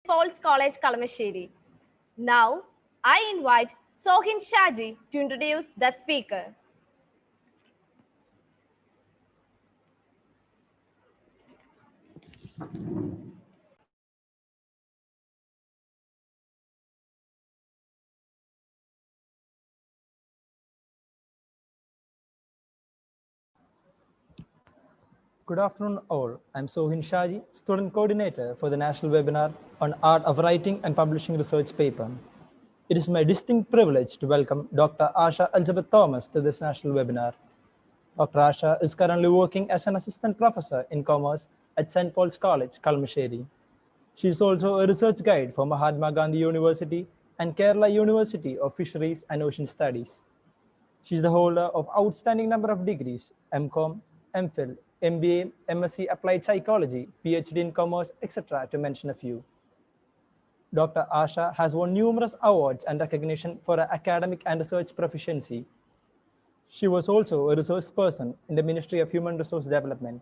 Paul's College, Kalamashiri. Now, I invite Sohin Shaji to introduce the speaker. Good afternoon all. I'm Sohin Shaji, Student Coordinator for the National Webinar on Art of Writing and Publishing Research Paper. It is my distinct privilege to welcome Dr. Asha Elizabeth Thomas to this national webinar. Dr. Asha is currently working as an assistant professor in commerce at St. Paul's College, Kalamashiri. She is also a research guide for Mahatma Gandhi University and Kerala University of Fisheries and Ocean Studies. She is the holder of outstanding number of degrees, MCom, MPhil, MBA, MSc Applied Psychology, PhD in Commerce, etc., to mention a few. Dr. Asha has won numerous awards and recognition for her academic and research proficiency. She was also a resource person in the Ministry of Human Resource Development.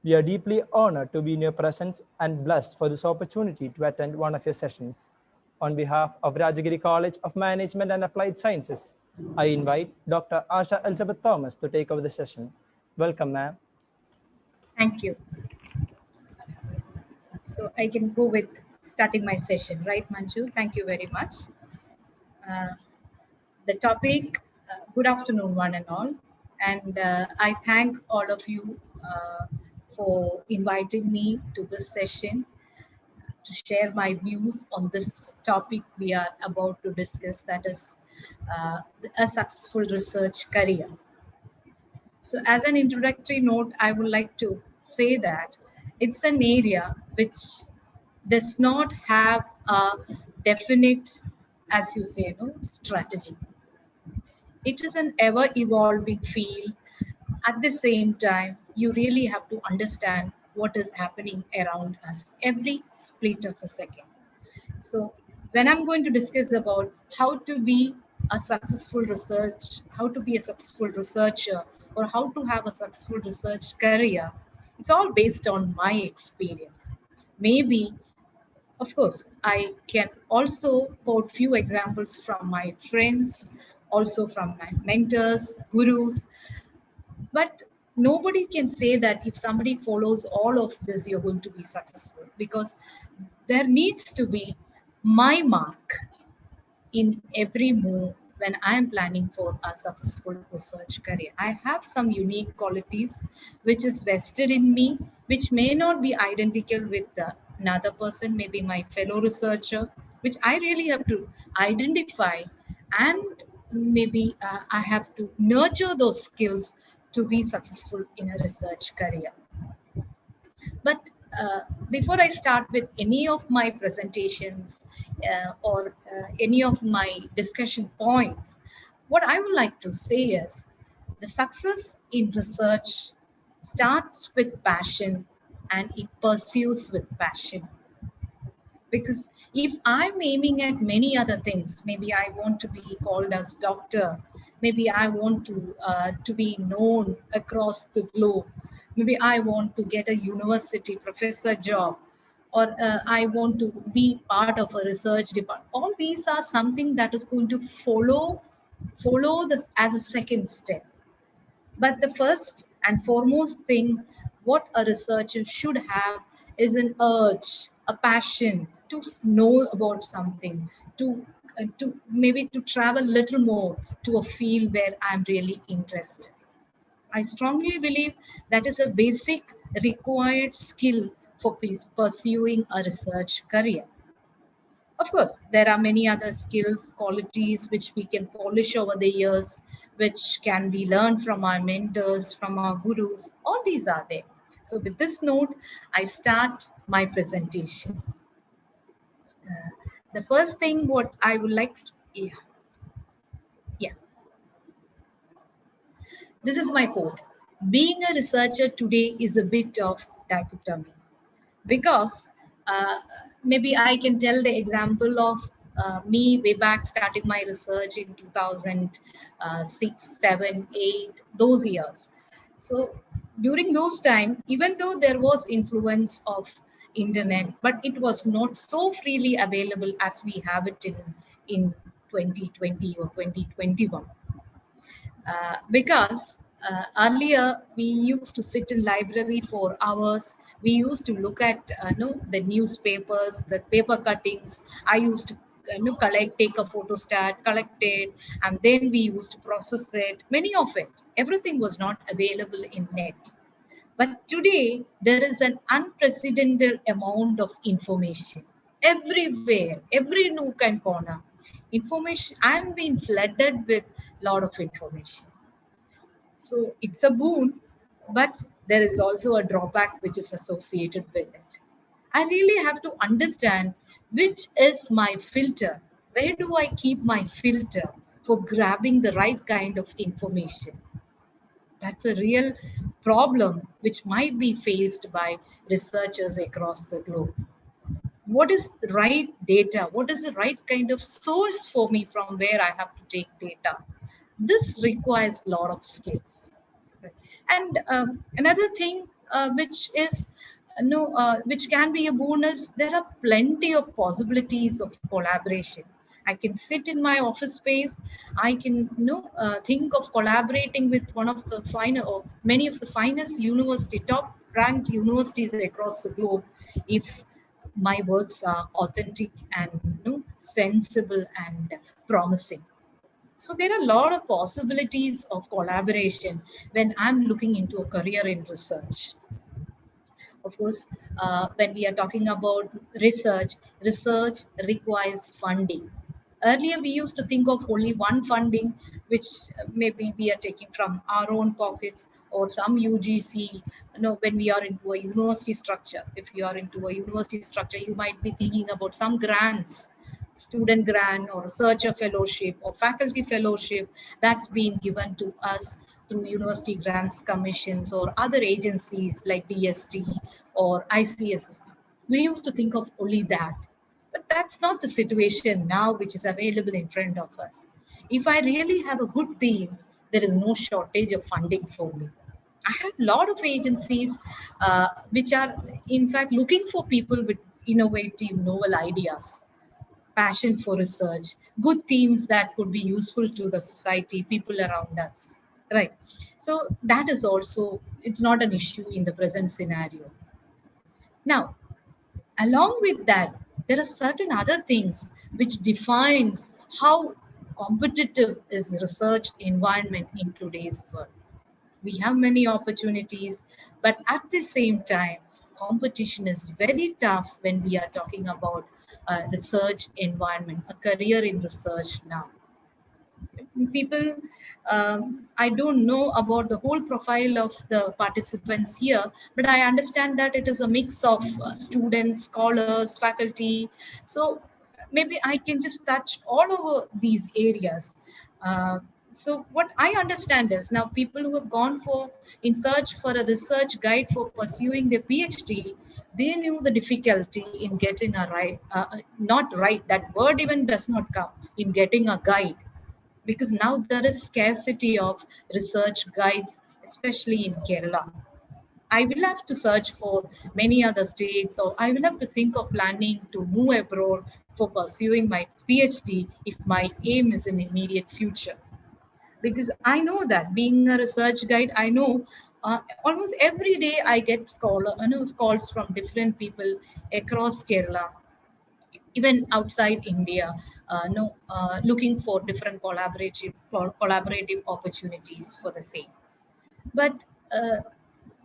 We are deeply honored to be in your presence and blessed for this opportunity to attend one of your sessions. On behalf of Rajagiri College of Management and Applied Sciences, I invite Dr. Asha Elizabeth Thomas to take over the session. Welcome, ma'am. Thank you. So I can go with starting my session, right, Manju? Thank you very much. The topic, good afternoon, one and all. And I thank all of you for inviting me to this session to share my views on this topic we are about to discuss, that is a successful research career. So as an introductory note, I would like to say that it's an area which does not have a definite, as you say, strategy. It is an ever-evolving field. At the same time, you really have to understand what is happening around us every split of a second. So when I'm going to discuss about how to be a successful how to be a successful researcher, or how to have a successful research career, it's all based on my experience. Maybe, of course, I can also quote few examples from my friends, also from my mentors, gurus, but nobody can say that if somebody follows all of this, you're going to be successful, because there needs to be my mark in every move when I am planning for a successful research career. I have some unique qualities which is vested in me, which may not be identical with another person, maybe my fellow researcher, which I really have to identify, and maybe I have to nurture those skills to be successful in a research career. But before I start with any of my presentations or any of my discussion points, what I would like to say is the success in research starts with passion and it pursues with passion. Because if I'm aiming at many other things, maybe I want to be called as doctor, maybe I want to be known across the globe, maybe I want to get a university professor job, or I want to be part of a research department. All these are something that is going to follow this as a second step. But the first and foremost thing, what a researcher should have is an urge, a passion to know about something, to maybe to travel a little more to a field where I'm really interested. I strongly believe that is a basic required skill for pursuing a research career. Of course, there are many other skills, qualities which we can polish over the years, which can be learned from our mentors, from our gurus. All these are there. So with this note, I start my presentation. The first thing what I would like to, yeah. This is my quote. Being a researcher today is a bit of dichotomy, because maybe I can tell the example of me way back starting my research in 2006, 7, 8, those years. So during those time, even though there was influence of internet, but it was not so freely available as we have it in 2020 or 2021. Because earlier we used to sit in library for hours. We used to look at the newspapers, the paper cuttings. I used to collect, take a photostat, collect it, and then we used to process it. Many of it, everything was not available in net. But today, there is an unprecedented amount of information everywhere, every nook and corner. Information, I'm being flooded with a lot of information. So it's a boon, but there is also a drawback which is associated with it. I really have to understand which is my filter. Where do I keep my filter for grabbing the right kind of information? That's a real problem which might be faced by researchers across the globe. What is the right data? What is the right kind of source for me from where I have to take data? This requires a lot of skills. And another thing which is no, which can be a bonus. There are plenty of possibilities of collaboration. I can sit in my office space. I can think of collaborating with one of the finer or many of the finest university, top ranked universities across the globe, if my works are authentic and sensible and promising. So there are a lot of possibilities of collaboration when I'm looking into a career in research. Of course, when we are talking about research, research requires funding. Earlier, we used to think of only one funding, which maybe we are taking from our own pockets or some UGC. When we are into a university structure, if you are into a university structure, you might be thinking about some grants, student grant or researcher fellowship or faculty fellowship that's been given to us through university grants commissions or other agencies like DST or ICS. We used to think of only that. But that's not the situation now, which is available in front of us. If I really have a good theme, there is no shortage of funding for me. I have a lot of agencies which are, in fact, looking for people with innovative, novel ideas, passion for research, good themes that could be useful to the society, people around us. Right. So that is also, it's not an issue in the present scenario. Now, along with that, there are certain other things which defines how competitive is research environment in today's world. We have many opportunities, but at the same time, competition is very tough when we are talking about a research environment, a career in research now. People, I don't know about the whole profile of the participants here, but I understand that it is a mix of students, scholars, faculty. So maybe I can just touch all over these areas. uh, so what I understand is now people who have gone for in search for a research guide for pursuing their PhD, they knew the difficulty in getting a right, not right, that word even does not come, in getting a guide, because now there is scarcity of research guides, especially in Kerala. I will have to search for many other states, or I will have to think of planning to move abroad for pursuing my PhD if my aim is in immediate future. Because I know that being a research guide, I know almost every day I get calls from different people across Kerala, even outside India, looking for different collaborative opportunities for the same. But uh,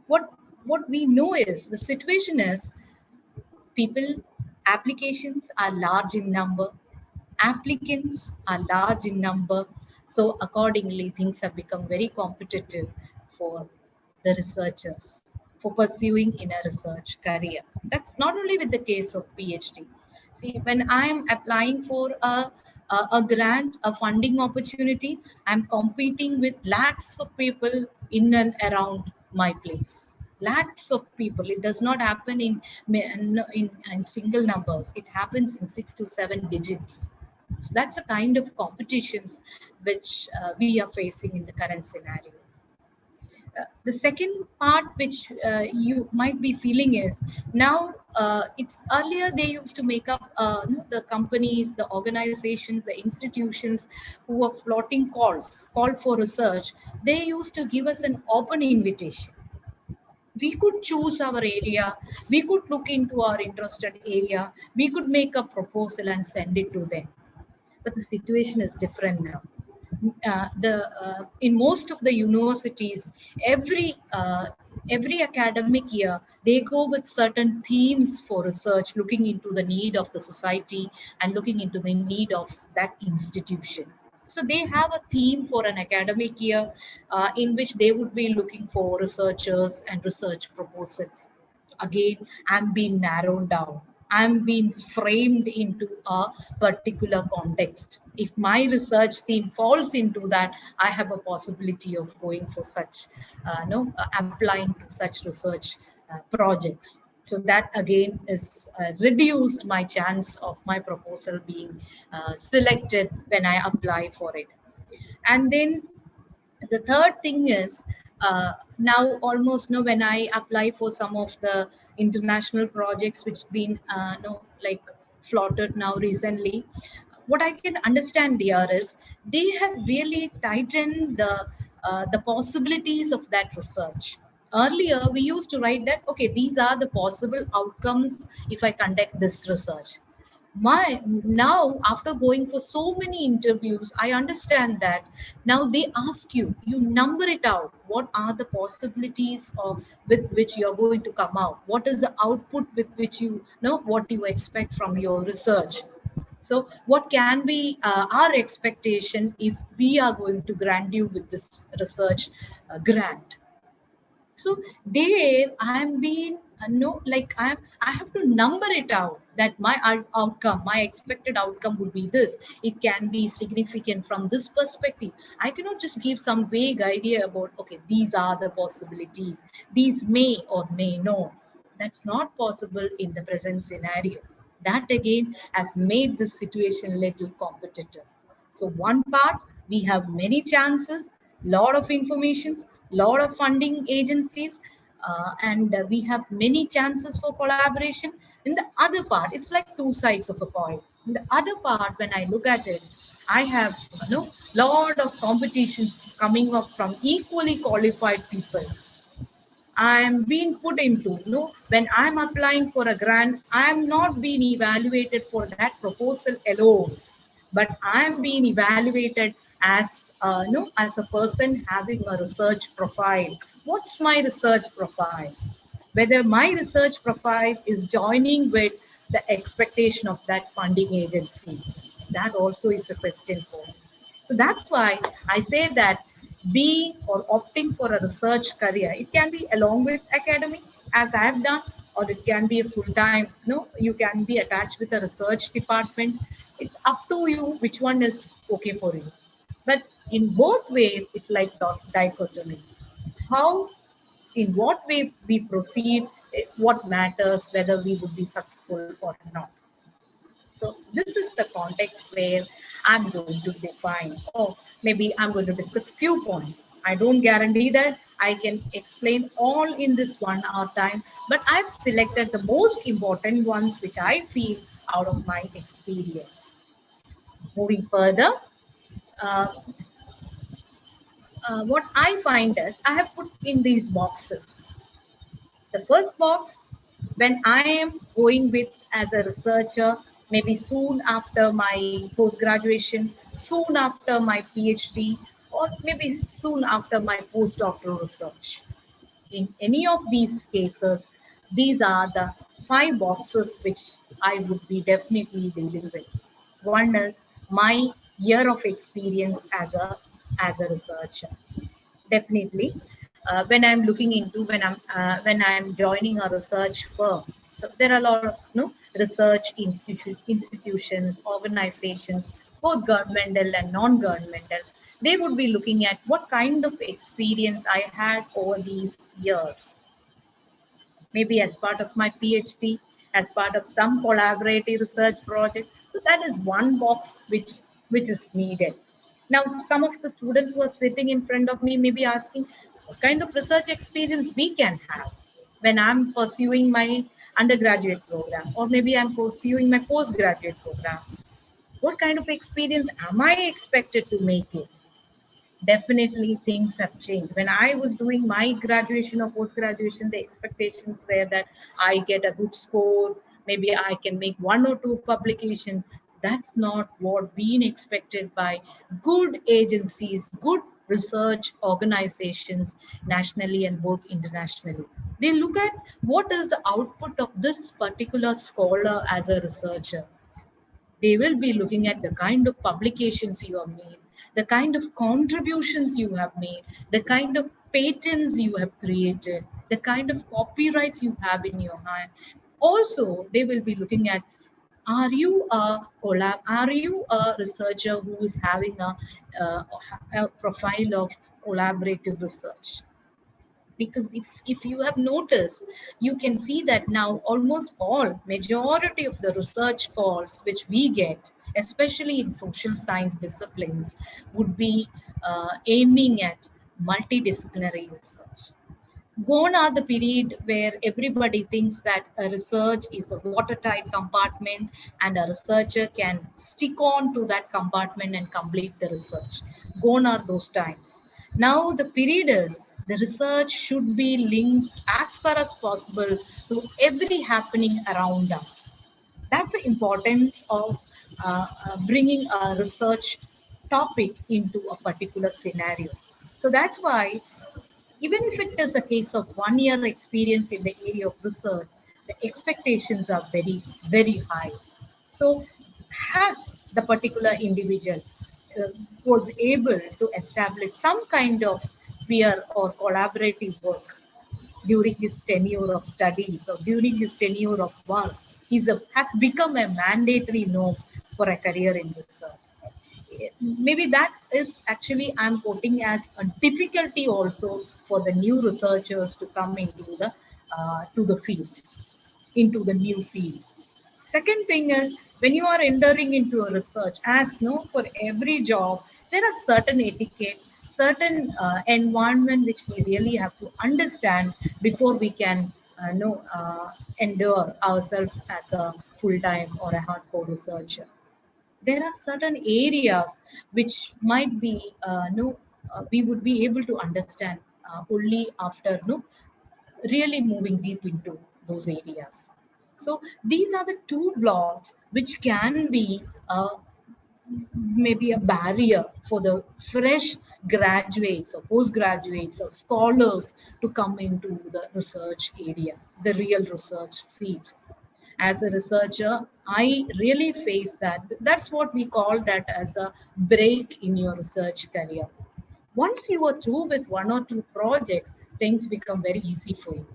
what what we know is the situation is people applications are large in number, applicants are large in number, so accordingly things have become very competitive for the researchers for pursuing in a research career. That's not only with the case of PhD. See, when I'm applying for a grant, a funding opportunity, I'm competing with lakhs of people in and around my place. Lakhs of people. It does not happen in single numbers. It happens in 6 to 7 digits. So that's a kind of competitions which we are facing in the current scenario. The second part which you might be feeling is now it's earlier they used to make up the companies, the organizations, the institutions who were floating call for research. They used to give us an open invitation. We could choose our area, we could look into our interested area, we could make a proposal and send it to them. But the situation is different now. In most of the universities, every academic year they go with certain themes for research, looking into the need of the society and looking into the need of that institution. So they have a theme for an academic year in which they would be looking for researchers and research proposals. Again, I'm being narrowed down. I'm being framed into a particular context. If my research theme falls into that, I have a possibility of going for such, applying to such research projects. So that again is reduced my chance of my proposal being selected when I apply for it. And then the third thing is now almost when I apply for some of the international projects which been like floated now recently, what I can understand here is they have really tightened the possibilities of that research. Earlier we used to write that okay, these are the possible outcomes if I conduct this research. My now after going for so many interviews, I understand that now they ask you number it out, what are the possibilities of with which you're going to come out, what is the output with which you know what you expect from your research. So what can be our expectation if we are going to grant you with this research grant. So there I'm being no like I have to number it out that my outcome, my expected outcome would be this. It can be significant from this perspective. I cannot just give some vague idea about okay, these are the possibilities, these may or may not. That's not possible in the present scenario. That again has made the situation little competitive. So one part, we have many chances, lot of information, lot of funding agencies, and we have many chances for collaboration. In the other part, it's like two sides of a coin. In the other part, when I look at it, I have lot of competition coming up from equally qualified people. I'm being put into, when I'm applying for a grant, I'm not being evaluated for that proposal alone, but I'm being evaluated as, as a person having a research profile. What's my research profile? Whether my research profile is joining with the expectation of that funding agency. That also is a question for me. So that's why I say that being or opting for a research career, it can be along with academics as I have done, or it can be a full-time, you can be attached with a research department. It's up to you which one is okay for you. But in both ways, it's like dichotomy. How, in what way we proceed, what matters, whether we would be successful or not. So this is the context where I'm going to define, or maybe I'm going to discuss few points. I don't guarantee that I can explain all in this 1 hour time, but I've selected the most important ones which I feel out of my experience. Moving further, uh, what I find is I have put in these boxes. The first box, when I am going with as a researcher, maybe soon after my post-graduation, soon after my PhD, or maybe soon after my postdoctoral research. In any of these cases, these are the 5 boxes which I would be definitely dealing with. One is my year of experience as a researcher. Definitely, when I'm looking into when I'm joining a research firm, so there are a lot of research institutions, organizations, both governmental and non-governmental. They would be looking at what kind of experience I had over these years, maybe as part of my PhD, as part of some collaborative research project. So that is one box which is needed. Now, some of the students who are sitting in front of me may be asking, what kind of research experience we can have when I'm pursuing my undergraduate program, or maybe I'm pursuing my postgraduate program. What kind of experience am I expected to make it? Definitely things have changed. When I was doing my graduation or post graduation, the expectations were that I get a good score, maybe I can make one or two publications. That's not what being expected by good agencies, good research organizations, nationally and both internationally. They look at what is the output of this particular scholar as a researcher. They will be looking at the kind of publications you have made, the kind of contributions you have made, the kind of patents you have created, the kind of copyrights you have in your hand. Also, they will be looking at, are you a researcher who is having a profile of collaborative research? Because if you have noticed, you can see that now almost all majority of the research calls which we get, especially in social science disciplines, would be aiming at multidisciplinary research. Gone are the period where everybody thinks that a research is a watertight compartment and a researcher can stick on to that compartment and complete the research. Gone are those times. Now the period is the research should be linked as far as possible to every happening around us. That's the importance of bringing a research topic into a particular scenario. So that's why even if it is a case of 1 year experience in the area of research, the expectations are very, very high. So, has the particular individual was able to establish some kind of peer or collaborative work during his tenure of studies or during his tenure of work, has become a mandatory norm for a career in research. Maybe that is actually I'm quoting as a difficulty also for the new researchers to come into the to the field, into the new field. Second thing is, when you are entering into a research, as no, for every job there are certain etiquette, certain environment which we really have to understand before we can know endure ourselves as a full-time or a hardcore researcher. There are certain areas which might be no we would be able to understand only after no really moving deep into those areas. So these are the two blocks which can be maybe a barrier for the fresh graduates or postgraduates or scholars to come into the research area, the real research field. As a researcher, I really face that. That's what we call that as a break in your research career. Once you are through with one or two projects, things become very easy for you.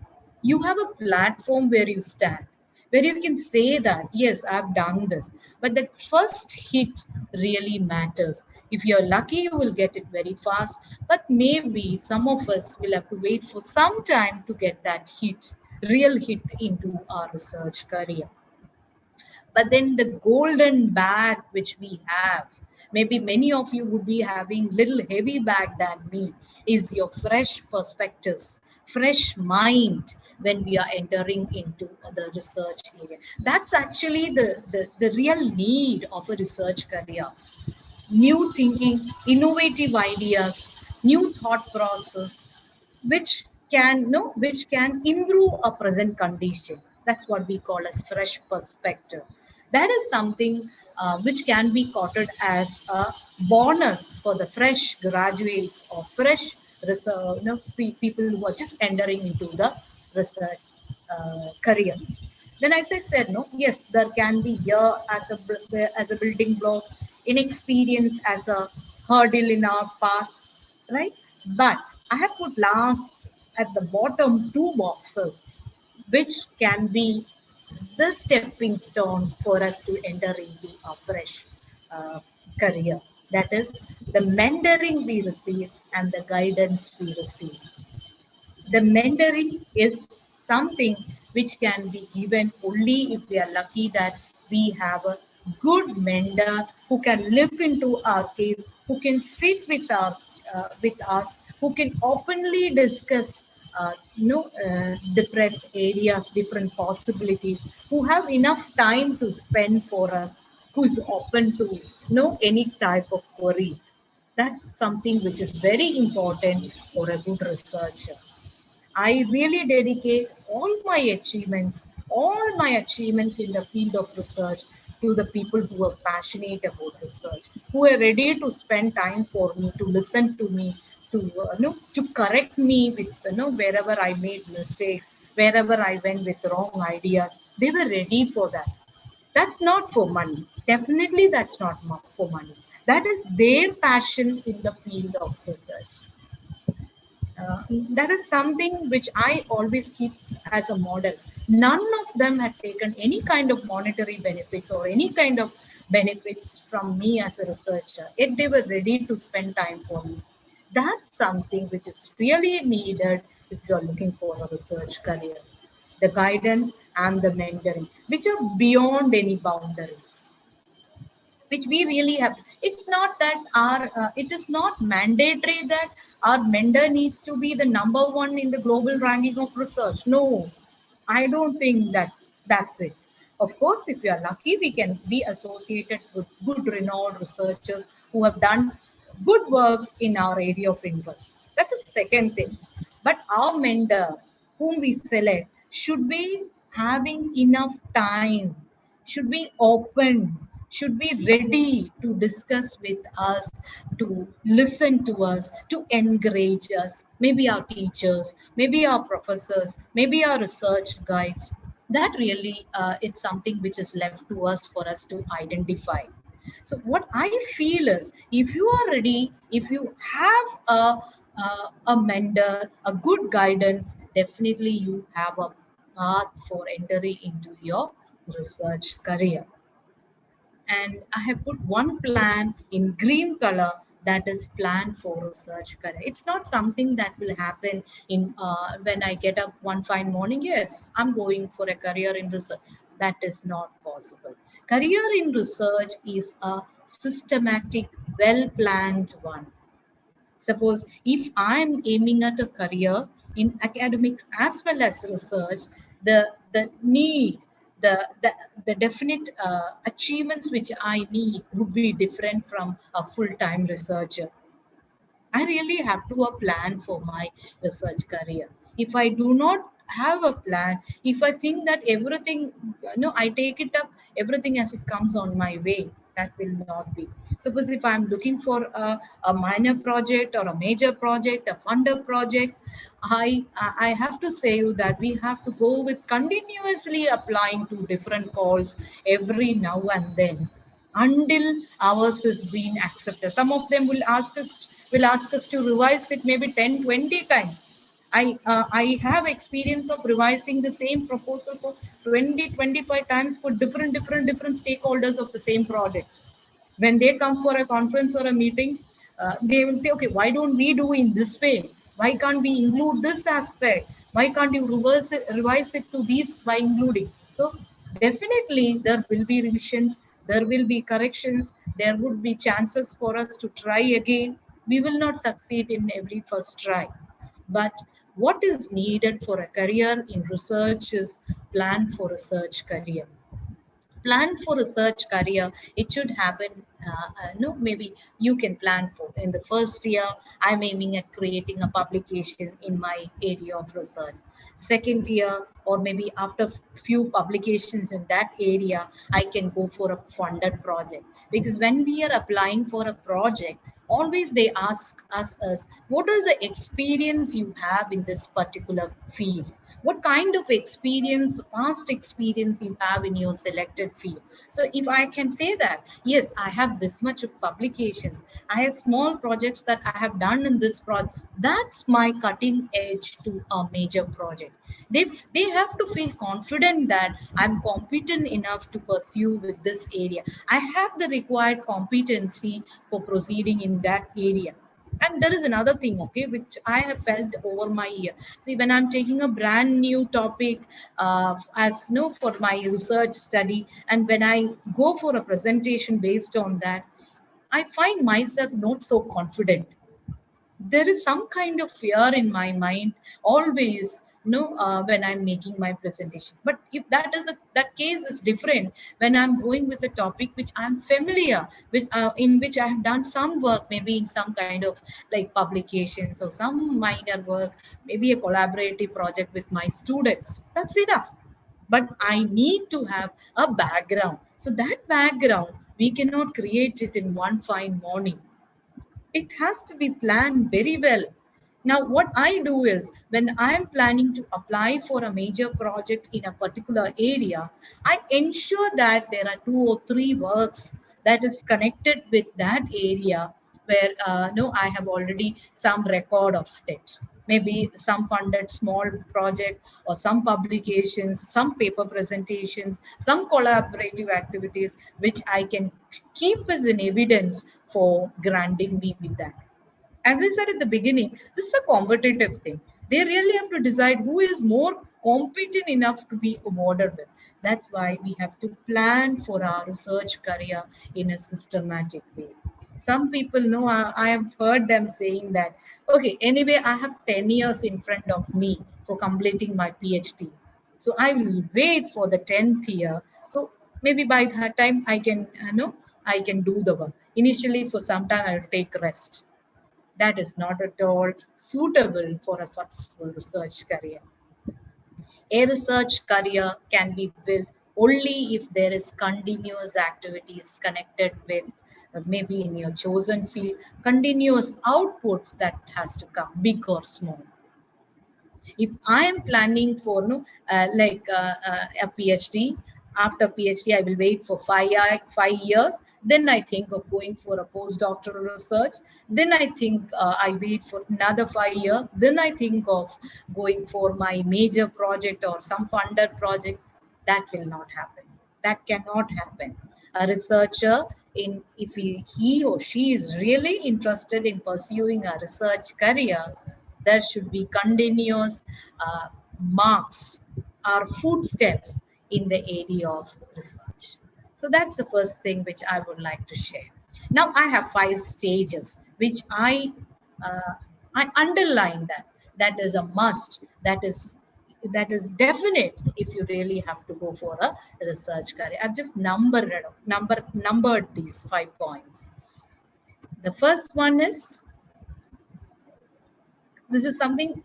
You have a platform where you stand, where you can say that, yes, I've done this. But that first hit really matters. If you're lucky, you will get it very fast. But maybe some of us will have to wait for some time to get that hit, real hit into our research career. But then the golden bag which we have, maybe many of you would be having little heavy bag than me, is your fresh perspectives, fresh mind when we are entering into the research area. That's actually the real need of a research career. New thinking, innovative ideas, new thought process, which can improve a present condition. That's what we call as fresh perspective. That is something which can be quoted as a bonus for the fresh graduates or fresh research, people who are just entering into the research career. Then as I said, no, yes, there can be here as a building block, inexperience as a hurdle in our path, right? But I have put last at the bottom two boxes, which can be the stepping stone for us to enter into a fresh uh, career. That is the mentoring we receive and the guidance we receive. The mentoring is something which can be given only if we are lucky that we have a good mentor who can look into our case, who can sit with us, who can openly discuss different areas, different possibilities, who have enough time to spend for us, who is open to any type of queries. That's something which is very important for a good researcher. I really dedicate all my achievements in the field of research to the people who are passionate about research, who are ready to spend time for me, to listen to me, to correct me with wherever I made mistakes, wherever I went with wrong ideas. They were ready for that. That's not for money. Definitely, that's not for money. That is their passion in the field of research. That is something which I always keep as a model. None of them had taken any kind of monetary benefits or any kind of benefits from me as a researcher, yet they were ready to spend time for me. That's something which is really needed if you're looking for a research career. The guidance and the mentoring, which are beyond any boundaries, which we really have. It's not that it is not mandatory that our mentor needs to be the number one in the global ranking of research. No, I don't think that that's it. Of course, if we are lucky, we can be associated with good renowned researchers who have done good works in our area of interest. That's a second thing. But our mentor whom we select should be having enough time, should be open, should be ready to discuss with us, to listen to us, to encourage us. Maybe our teachers, maybe our professors, maybe our research guides. That really it's something which is left to us for us to identify. So what I feel is, if you are ready, if you have a mentor, a good guidance, definitely you have a path for entering into your research career. And I have put one plan in green color, that is plan for research career. It's not something that will happen in when I get up one fine morning. Yes, I'm going for a career in research. That is not possible. Career in research is a systematic, well planned one. Suppose if I'm aiming at a career in academics as well as research, the need, the, the definite achievements which I need would be different from a full-time researcher. I really have to a plan for my research career. If I do not have a plan, if I think that everything, I take it up, everything as it comes on my way, that will not be. Suppose if I'm looking for a minor project or a major project, a funder project, I have to say you that we have to go with continuously applying to different calls every now and then until ours is being accepted. Some of them will ask us to revise it maybe 10, 20 times. I have experience of revising the same proposal for 20, 25 times for different stakeholders of the same project. When they come for a conference or a meeting, they will say, okay, why don't we do in this way? Why can't we include this aspect? Why can't you revise it to these by including? So definitely there will be revisions, there will be corrections, there would be chances for us to try again. We will not succeed in every first try. But what is needed for a career in research is plan for research career. Plan for research career, it should happen. No, maybe you can plan for in the first year, I'm aiming at creating a publication in my area of research. Second year, or maybe after few publications in that area, I can go for a funded project. Because when we are applying for a project, always they ask us what is the experience you have in this particular field, what kind of experience, past experience you have in your selected field. So if I can say that, yes, I have this much of publications, I have small projects that I have done in this project, that's my cutting edge to a major project. They have to feel confident that I'm competent enough to pursue with this area. I have the required competency for proceeding in that area. And there is another thing, okay, which I have felt over my year. See, when I'm taking a brand new topic as for my research study, and when I go for a presentation based on that, I find myself not so confident. there is some kind of fear in my mind always, when I'm making my presentation. But if that case is different, when I'm going with a topic which I'm familiar with, in which I have done some work, maybe in some kind of like publications or some minor work, maybe a collaborative project with my students, that's enough. But I need to have a background. So that background, we cannot create it in one fine morning. It has to be planned very well. Now, what I do is when I am planning to apply for a major project in a particular area, I ensure that there are 2 or 3 works that is connected with that area where no, I have already some record of it. Maybe some funded small project or some publications, some paper presentations, some collaborative activities, which I can keep as an evidence for granting me with that. As I said at the beginning, this is a competitive thing. They really have to decide who is more competent enough to be awarded with. That's why we have to plan for our research career in a systematic way. Some people know, I have heard them saying that, okay, anyway, I have 10 years in front of me for completing my PhD. So I will wait for the 10th year. So maybe by that time I can, I can do the work. Initially, for some time, I will take rest. That is not at all suitable for a successful research career. A research career can be built only if there is continuous activities connected with maybe in your chosen field, continuous outputs that has to come, big or small. If I am planning for a PhD, after PhD I will wait for 5 years. Then I think of going for a postdoctoral research. Then I think I wait for another 5 years. Then I think of going for my major project or some funded project. That will not happen. That cannot happen. A researcher, if he or she is really interested in pursuing a research career, there should be continuous marks or footsteps in the area of research. So that's the first thing which I would like to share. Now I have 5 stages which uh, I underline that is a must. That is definite if you really have to go for a research career. I've just numbered these 5 points. The first one is, this is something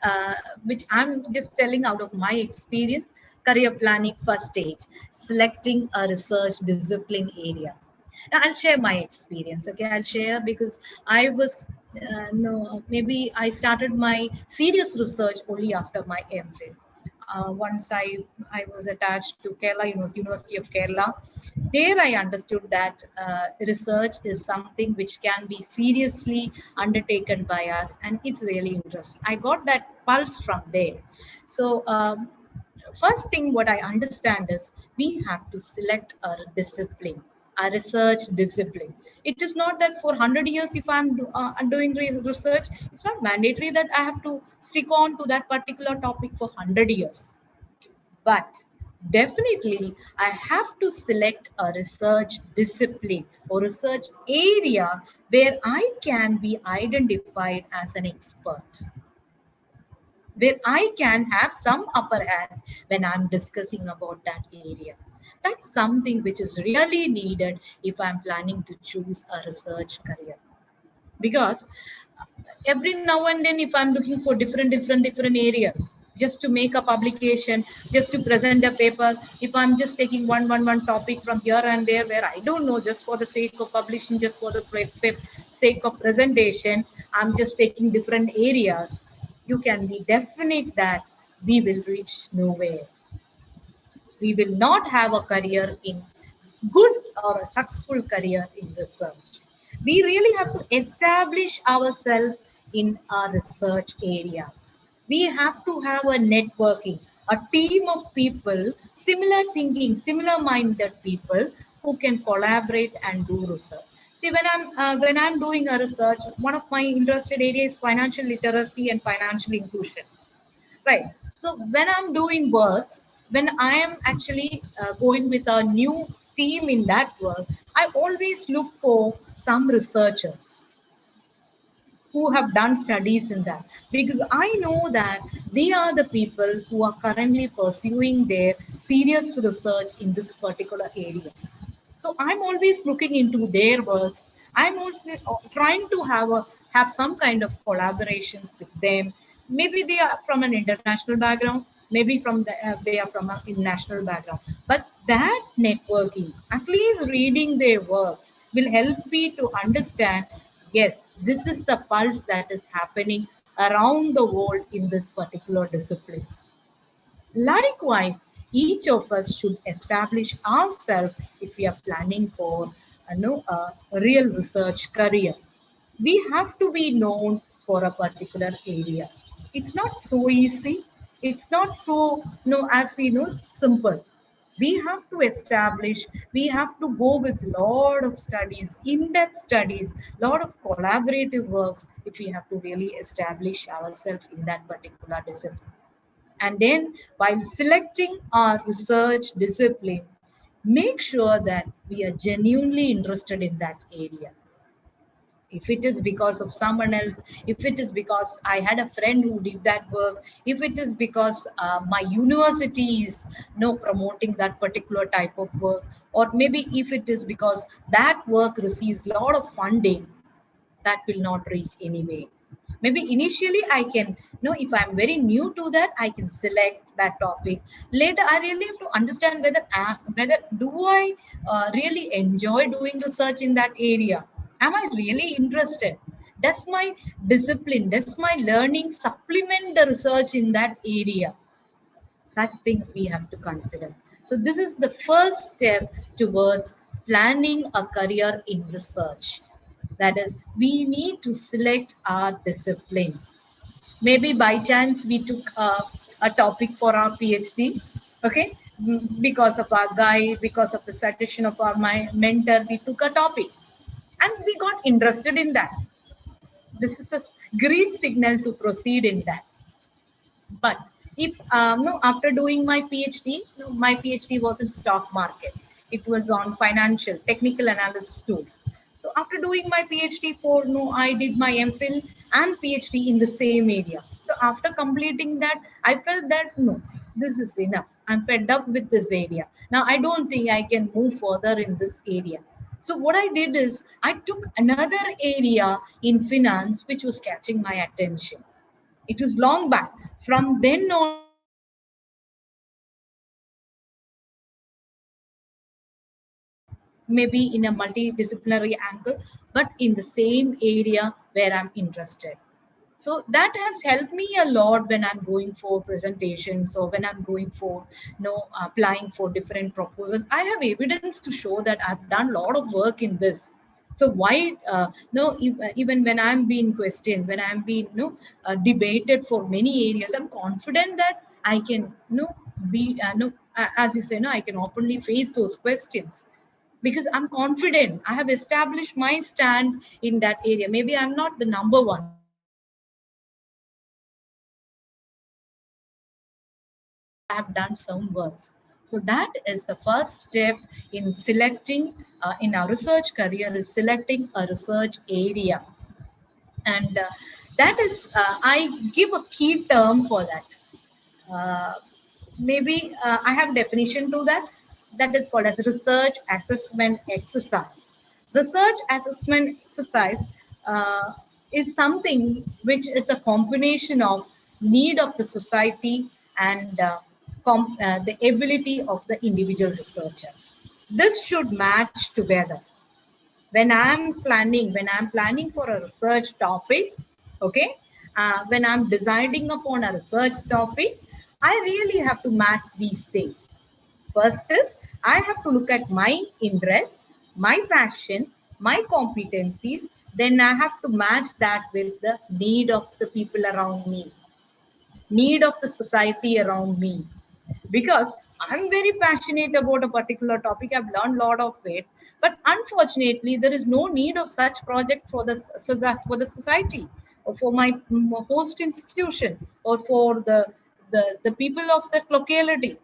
which I'm just telling out of my experience. Career planning first stage, selecting a research discipline area. Now I'll share my experience. Okay, I'll share because I was no, maybe I started my serious research only after my MPhil. Once I was attached to Kerala University of Kerala. There I understood that research is something which can be seriously undertaken by us, and it's really interesting. I got that pulse from there. So first thing what I understand is we have to select a discipline, a research discipline. It is not that for 100 years, if I'm doing research, it's not mandatory that I have to stick on to that particular topic for 100 years. But definitely, I have to select a research discipline or research area where I can be identified as an expert, where I can have some upper hand when I'm discussing about that area. That's something which is really needed if I'm planning to choose a research career. Because every now and then, if I'm looking for different areas, just to make a publication, just to present a paper, if I'm just taking one topic from here and there where I don't know, just for the sake of publishing, just for the sake of presentation, I'm just taking different areas, you can be definite that we will reach nowhere. We will not have a career in good or a successful career in research. We really have to establish ourselves in our research area. We have to have a networking, a team of people, similar thinking, similar minded people who can collaborate and do research. See, when I'm doing a research, one of my interested areas is financial literacy and financial inclusion. Right. So when I'm doing works, when I am actually going with a new team in that work, I always look for some researchers. who have done studies in that, because I know that they are the people who are currently pursuing their serious research in this particular area. So I'm always looking into their works. I'm also trying to have some kind of collaborations with them. Maybe they are from an international background, maybe they are from an national background. But that networking, at least reading their works, will help me to understand. Yes, this is the pulse that is happening around the world in this particular discipline. Likewise, each of us should establish ourselves if we are planning for a real research career. We have to be known for a particular area. It's not so easy. It's not so, as we know, simple. We have to establish, we have to go with lot of studies, in-depth studies, lot of collaborative works if we have to really establish ourselves in that particular discipline. And then while selecting our research discipline, make sure that we are genuinely interested in that area. If it is because of someone else, if it is because I had a friend who did that work, if it is because my university is promoting that particular type of work, or maybe if it is because that work receives a lot of funding, that will not reach anyway. Maybe initially I can, if I'm very new to that, I can select that topic. Later, I really have to understand whether do I really enjoy doing research in that area. Am I really interested? Does my discipline, does my learning supplement the research in that area? Such things we have to consider. So this is the first step towards planning a career in research. That is, we need to select our discipline. Maybe by chance we took a topic for our PhD, okay? Because of our guide, because of the suggestion of our mentor, we took a topic and we got interested in that. This is a green signal to proceed in that. But if no, after doing my PhD, no, my PhD was in stock market. It was on financial technical analysis tools. So after doing my PhD for no, I did my MPhil and PhD in the same area. So after completing that, I felt that no, this is enough. I'm fed up with this area. Now I don't think I can move further in this area. So what I did is I took another area in finance which was catching my attention. It was long back. From then onwards, I started studying maybe in a multidisciplinary angle, but in the same area where I'm interested. So that has helped me a lot when I'm going for presentations or when I'm going for applying for different proposals. I have evidence to show that I've done a lot of work in this. So why no even when I'm being questioned, when I'm being debated for many areas, I'm confident that I can be as you say, I can openly face those questions because I'm confident. I have established my stand in that area. Maybe I'm not the number one, but I have done some works. So that is the first step in selecting in our research career, is selecting a research area. And that is I give a key term for that. uh, Maybe I have definition to that. That is called as research assessment exercise. Research assessment exercise uh, is something which is a combination of need of the society and the ability of the individual researcher. This should match together. When I'm planning for a research topic, okay, when I'm deciding upon a research topic, I really have to match these things. First is I have to look at my interest, my passion, my competencies. Then I have to match that with the need of the people around me, need of the society around me. Because I'm very passionate about a particular topic, I've learned a lot of it, but unfortunately there is no need of such project for the society, or for my host institution, or for the people of that locality.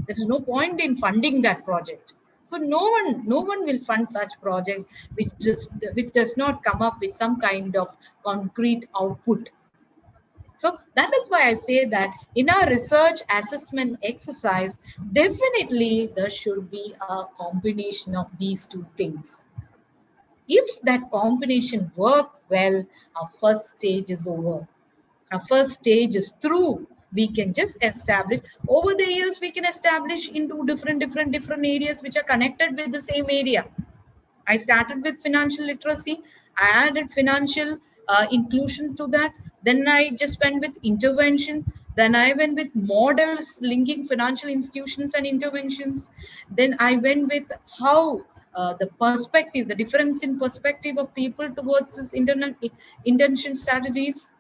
There is no point in funding that project. So no one will fund such projects which does not come up with some kind of concrete output. So that is why I say that in our research assessment exercise, definitely there should be a combination of these two things. If that combination work well, our first stage is over. Our first stage is through. We can just establish over the years. We can establish into different areas which are connected with the same area. I started with financial literacy. I added financial inclusion to that. Then I just went with intervention. Then I went with models linking financial institutions and interventions. Then I went with how the perspective, the difference in perspective of people towards this intervention strategies,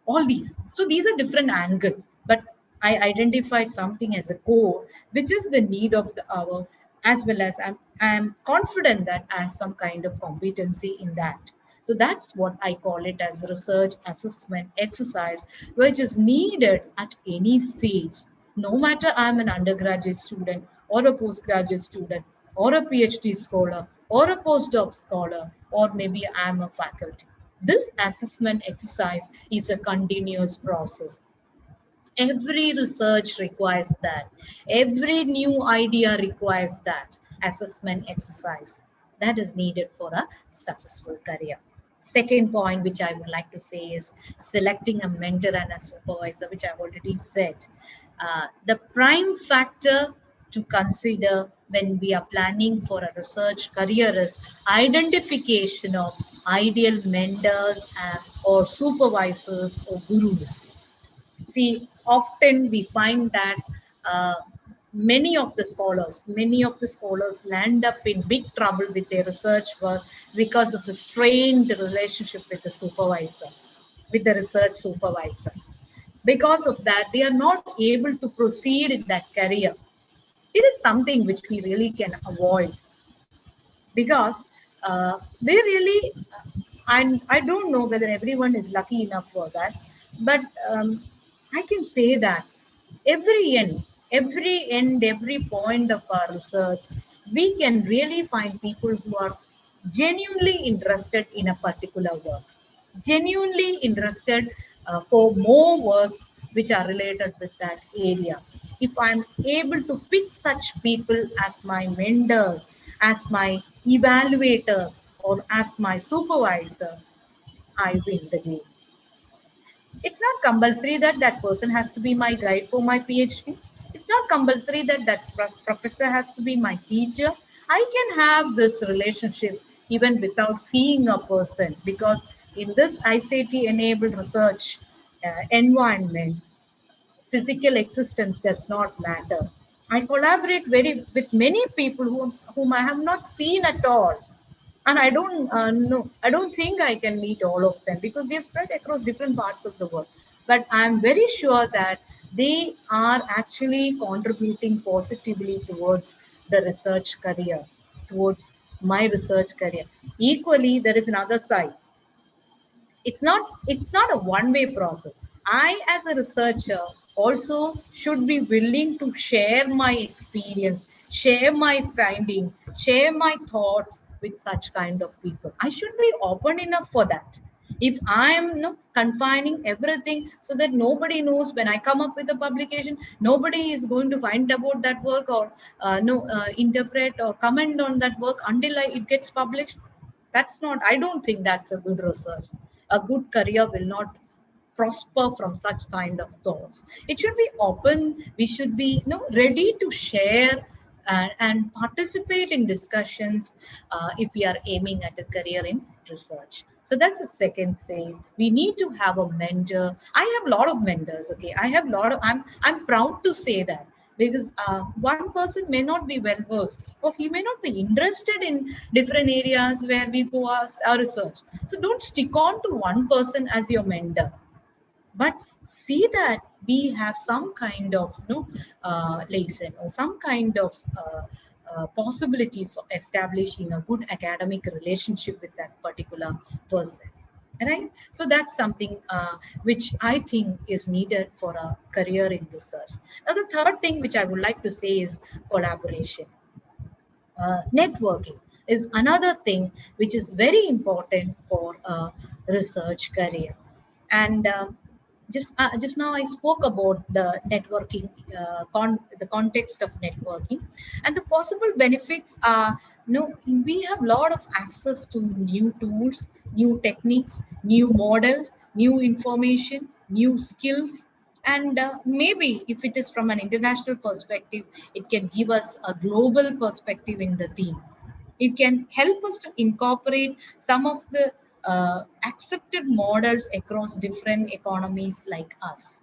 all these. So these are different angle, but I identified something as a core, which is the need of the hour, as well as I'm confident that I have some kind of competency in that. So that's what I call it as research assessment exercise, which is needed at any stage. No matter I'm an undergraduate student or a postgraduate student or a PhD scholar or a postdoc scholar, or maybe I'm a faculty. This assessment exercise is a continuous process. Every research requires that. Every new idea requires that assessment exercise that is needed for a successful career. Second point, which I would like to say, is selecting a mentor and a supervisor, which I've already said. The prime factor to consider when we are planning for a research career is identification of ideal mentors or supervisors or gurus. See, often we find that uh, many of the scholars land up in big trouble with their research work because of the strained relationship with the supervisor, with the research supervisor. Because of that, they are not able to proceed in that career. It is something which we really can avoid, because they really, and I don't know whether everyone is lucky enough for that, but I can say that every end, every point of our research, we can really find people who are genuinely interested in a particular work, genuinely interested for more works which are related with that area. If I'm able to pick such people as my mentors, as my evaluator, or as my supervisor, I win the game. It's not compulsory that that person has to be my guide for my PhD. It's not compulsory that that professor has to be my teacher. I can have this relationship even without seeing a person, because in this ICT enabled research environment, physical existence does not matter. I collaborate very with many people whom I have not seen at all, and I don't know, I don't think I can meet all of them because they're spread across different parts of the world. But I'm very sure that they are actually contributing positively towards the research career, towards my research career. Equally, there is another side. It's not a one-way process. I, as a researcher, also should be willing to share my experience, share my finding, share my thoughts with such kind of people. I should be open enough for that. If I am confining everything so that nobody knows, when I come up with a publication, nobody is going to find about that work, or no interpret or comment on that work until it gets published, that's not, I don't think that's a good research. A good career will not prosper from such kind of thoughts. It should be open. We should be ready to share and participate in discussions if we are aiming at a career in research. So that's the second stage. We need to have a mentor. I have a lot of mentors. Okay, I have a lot of, I'm proud to say that, because one person may not be well versed, or he may not be interested in different areas where we go as our research. So don't stick on to one person as your mentor, but see that we have some kind of lesson, or some kind of possibility for establishing a good academic relationship with that particular person, right? So that's something which I think is needed for a career in research. Now, the third thing which I would like to say is collaboration. Networking is another thing which is very important for a research career. And just now I spoke about the networking, the context of networking, and the possible benefits are, we have a lot of access to new tools, new techniques, new models, new information, new skills, and maybe if it is from an international perspective, it can give us a global perspective in the theme. It can help us to incorporate some of the accepted models across different economies like us.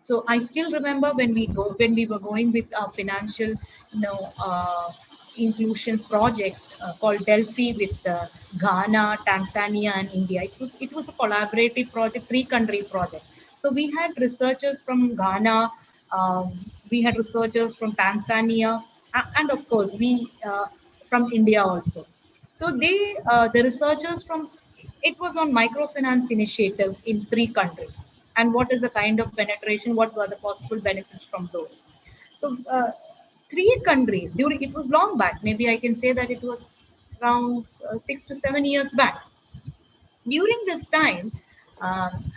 So I still remember when we were going with our financial, inclusion project called Delphi with Ghana, Tanzania, and India. It was a collaborative project, three-country project. So we had researchers from Ghana, we had researchers from Tanzania, and of course we from India also. So the researchers from, it was on microfinance initiatives in three countries, and what is the kind of penetration, what were the possible benefits from those. So three countries during, it was long back. Maybe I can say that it was around 6 to 7 years back. During this time,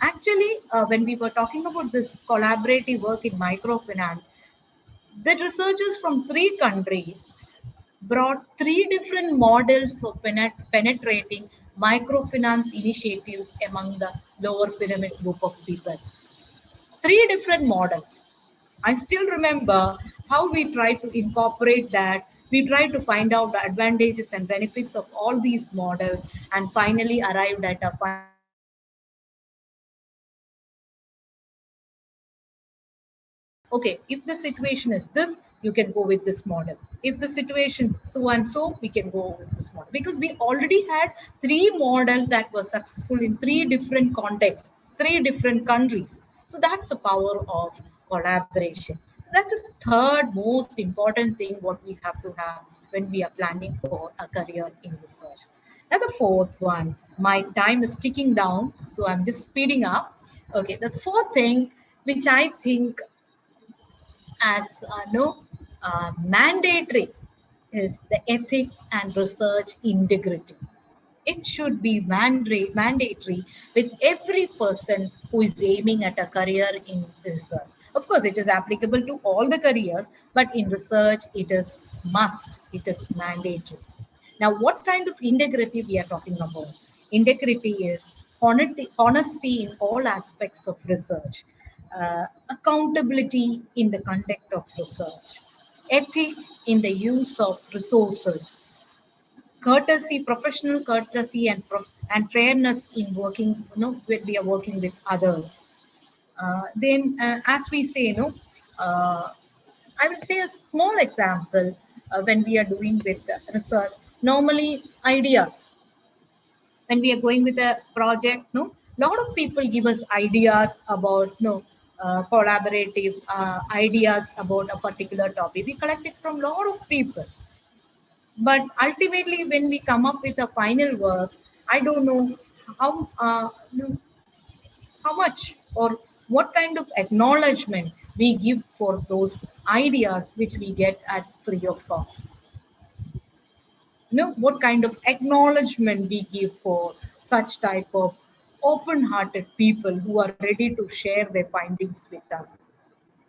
actually, when we were talking about this collaborative work in microfinance, the researchers from three countries brought three different models of penetrating microfinance initiatives among the lower pyramid group of people. Three different models. I still remember how we tried to incorporate that. We tried to find out the advantages and benefits of all these models and finally arrived at a final conclusion where okay, if the situation is this, you can go with this model. If the situation so and so, we can go with this model. Because we already had three models that were successful in three different contexts, three different countries. So that's the power of collaboration. So that's the third most important thing what we have to have when we are planning for a career in research. And the fourth one, my time is ticking down, so I'm just speeding up. Okay, the fourth thing, which I think as no mandatory, is the ethics and research integrity. It should be mandatory with every person who is aiming at a career in research. Of course, it is applicable to all the careers, but in research, it is must, it is mandatory. Now, what kind of integrity we are talking about? Integrity is honesty in all aspects of research, accountability in the conduct of research, ethics in the use of resources, courtesy, professional courtesy, and fairness in working, when we are working with others. Then, as we say, uh, I will say a small example when we are doing with research. Normally, ideas. When we are going with a project, no, lot of people give us ideas about, collaborative ideas about a particular topic. We collect it from a lot of people, but ultimately when we come up with a final work, I don't know how how much or what kind of acknowledgement we give for those ideas which we get at free of cost. What kind of acknowledgement we give for such type of open-hearted people who are ready to share their findings with us.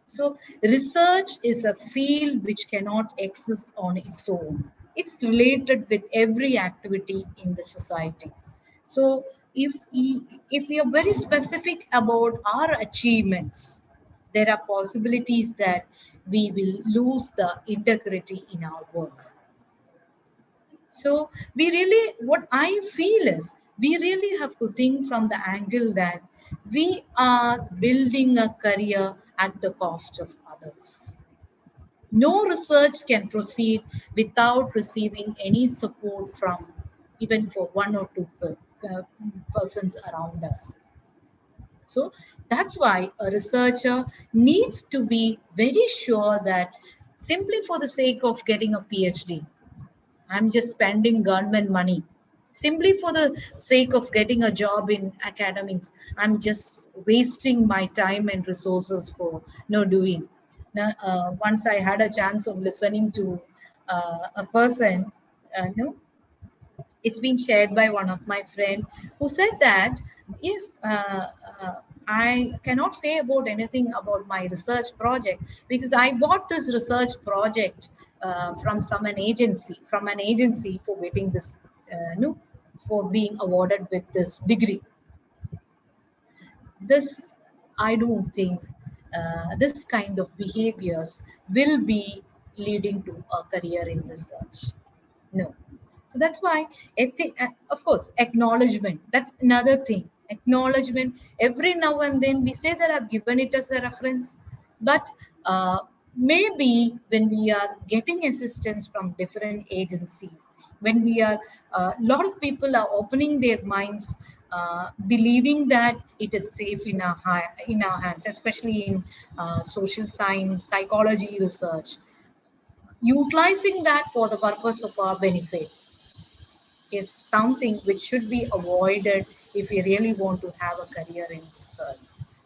So research is a field which cannot exist on its own. It's related with every activity in the society. So if we are very specific about our achievements, there are possibilities that we will lose the integrity in our work. So we really, what I feel is, we really have to think from the angle that we are building a career at the cost of others. No research can proceed without receiving any support from even for one or two persons around us. So that's why a researcher needs to be very sure that simply for the sake of getting a PhD, I'm just spending government money. Simply for the sake of getting a job in academics, I'm just wasting my time and resources for no doing. Now, once I had a chance of listening to a person, no, it's been shared by one of my friend who said that yes, I cannot say about anything about my research project because I bought this research project from an agency for getting this, no, for being awarded with this degree. This, I don't think this kind of behaviors will be leading to a career in research. No. So that's why of course, acknowledgement, that's another thing. Acknowledgement, every now and then we say that I've given it as a reference, but maybe when we are getting assistance from different agencies, when we are, a lot of people are opening their minds, believing that it is safe in in our hands, especially in social science, psychology research, utilizing that for the purpose of our benefit is something which should be avoided if we really want to have a career in research.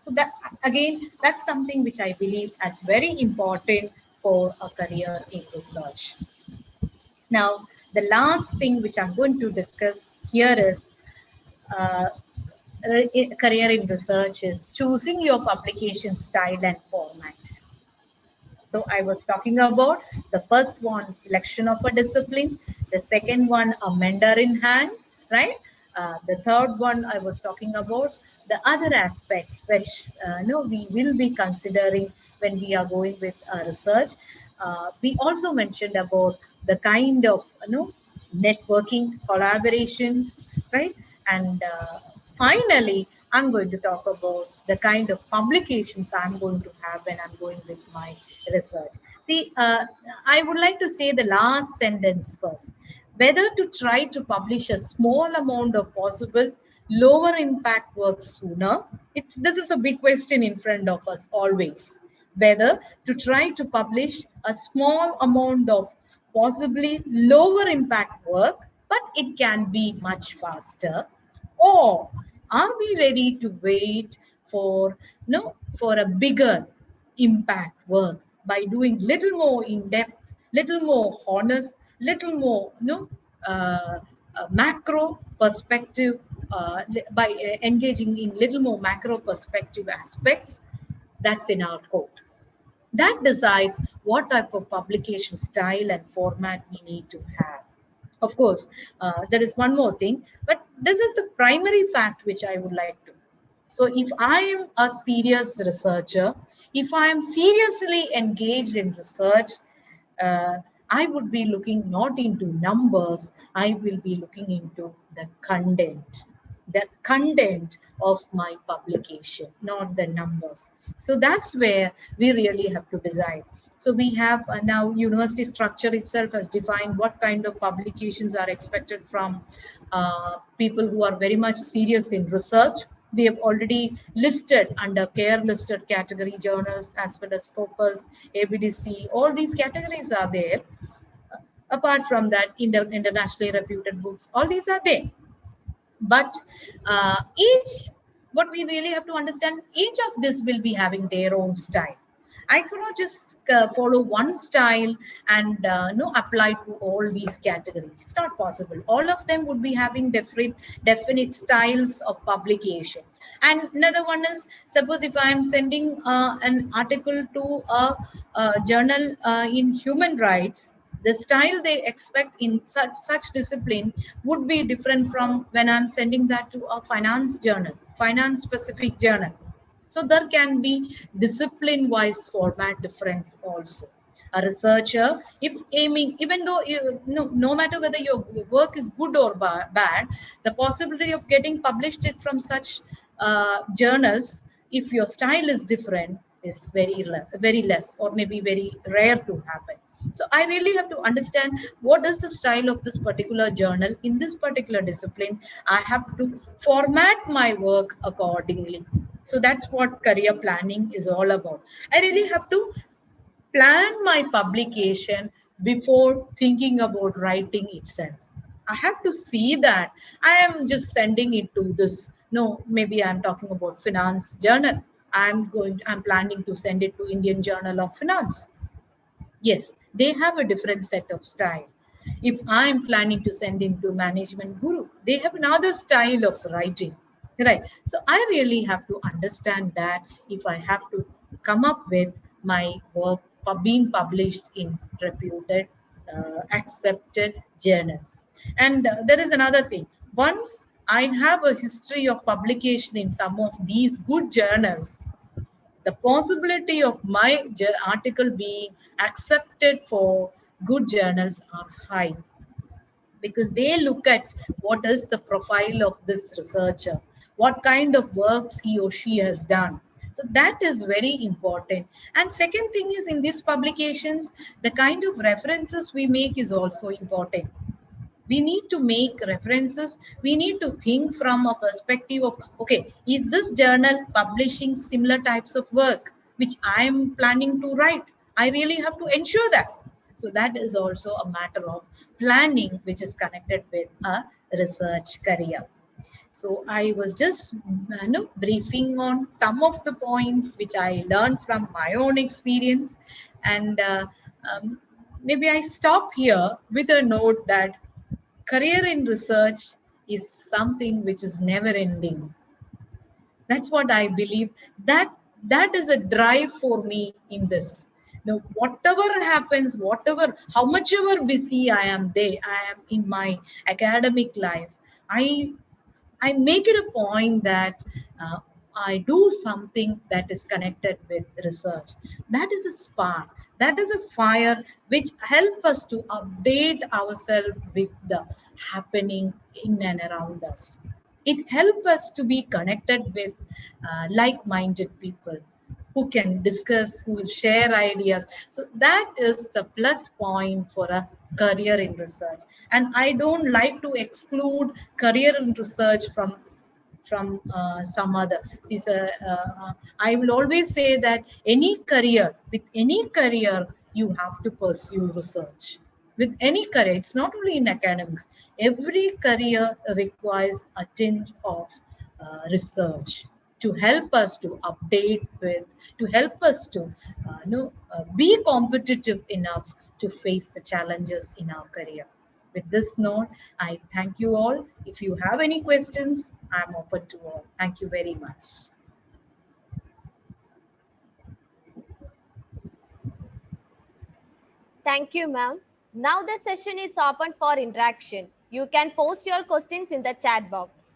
So that, again, that's something which I believe as very important for a career in research. Now, the last thing which I'm going to discuss here is uh, career in research is choosing your publication style and format. So I was talking about the first one, selection of a discipline. The second one, a mentor in hand, right? The third one, I was talking about the other aspects which no, we will be considering when we are going with research. We also mentioned about the kind of, networking, collaborations, right? And finally, I'm going to talk about the kind of publications I'm going to have when I'm going with my research. See, I would like to say the last sentence first. Whether to try to publish a small amount of possible lower impact work sooner, this is a big question in front of us always. Whether to try to publish a small amount of possibly lower impact work, but it can be much faster, or are we ready to wait for, no, for a bigger impact work by doing little more in depth, little more honest, little more, macro perspective, by engaging in little more macro perspective aspects? That's in our code. That decides what type of publication style and format we need to have. Of course, there is one more thing, but this is the primary fact which I would like to. So, if I am a serious researcher, if I am seriously engaged in research, uh, I would be looking not into numbers, I will be looking into the content of my publication, not the numbers. So that's where we really have to decide. So we have now university structure itself has defined what kind of publications are expected from people who are very much serious in research. They have already listed under care listed category journals as well as Scopus, ABDC, all these categories are there. Apart from that, internationally reputed books, all these are there. But each, what we really have to understand, each of this will be having their own style. I cannot just follow one style and no, apply to all these categories. It's not possible. All of them would be having different definite styles of publication. And another one is, suppose if I am sending an article to a journal in human rights, the style they expect in such discipline would be different from when I'm sending that to a finance journal, finance specific journal. So there can be discipline wise format difference also. A researcher, if aiming, even though no matter whether your work is good or bad, the possibility of getting published it from such journals, if your style is different, is very less, or maybe very rare to happen. So I really have to understand what is the style of this particular journal in this particular discipline. I have to format my work accordingly. So that's what career planning is all about. I really have to plan my publication before thinking about writing itself. I have to see that I am just sending it to this. No, maybe I'm talking about finance journal. I'm planning to send it to Indian Journal of Finance. Yes, They have a different set of style. If I'm planning to send into management guru, they have another style of writing, right? So I really have to understand that if I have to come up with my work being published in reputed, accepted journals. And there is another thing. Once I have a history of publication in some of these good journals, the possibility of my article being accepted for good journals are high, because they look at what is the profile of this researcher, what kind of works he or she has done. So that is very important. And second thing is, in these publications, the kind of references we make is also important. We need to make references. We need to think from a perspective of, okay, is this journal publishing similar types of work which I am planning to write? I really have to ensure that. So that is also a matter of planning, which is connected with a research career. So I was just briefing on some of the points which I learned from my own experience. And um, maybe I stop here with a note that career in research is something which is never ending. That's what I believe. That is a drive for me in this. Now, whatever happens, whatever, how much ever busy I am there, I am in my academic life, I I make it a point that I do something that is connected with research. That is a spark. That is a fire which help us to update ourselves with the happening in and around us. It helps us to be connected with like-minded people who can discuss, who will share ideas. So that is the plus point for a career in research. And I don't like to exclude career in research from some other. See, sir, I will always say that with any career, you have to pursue research. With any career, it's not only in academics. Every career requires a tinge of research to help us to update with, to help us to be competitive enough to face the challenges in our career. With this note, I thank you all. If you have any questions, I'm open to all. Thank you very much. Thank you, ma'am. Now the session is open for interaction. You can post your questions in the chat box.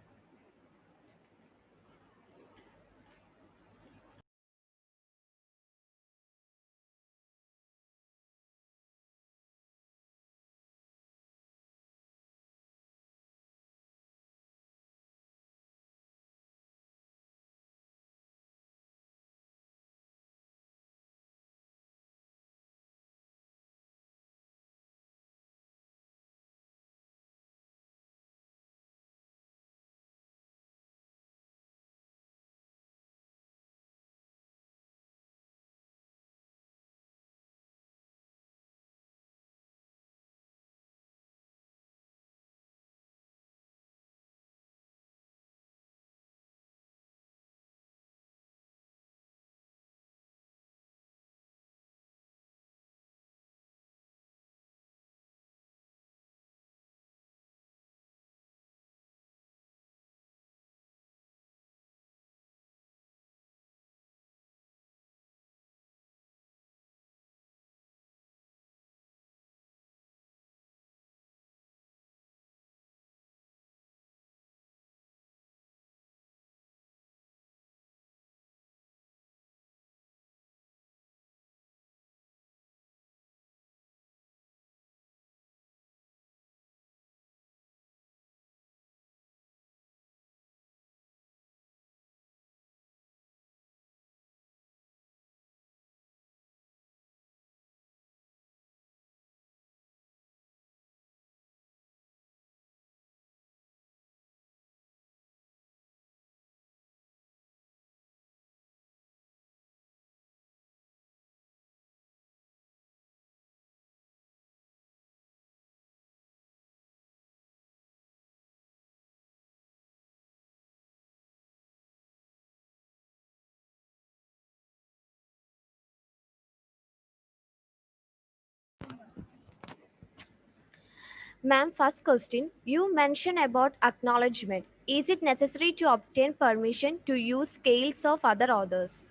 Ma'am, first question. You mentioned about acknowledgement. Is it necessary to obtain permission to use scales of other authors?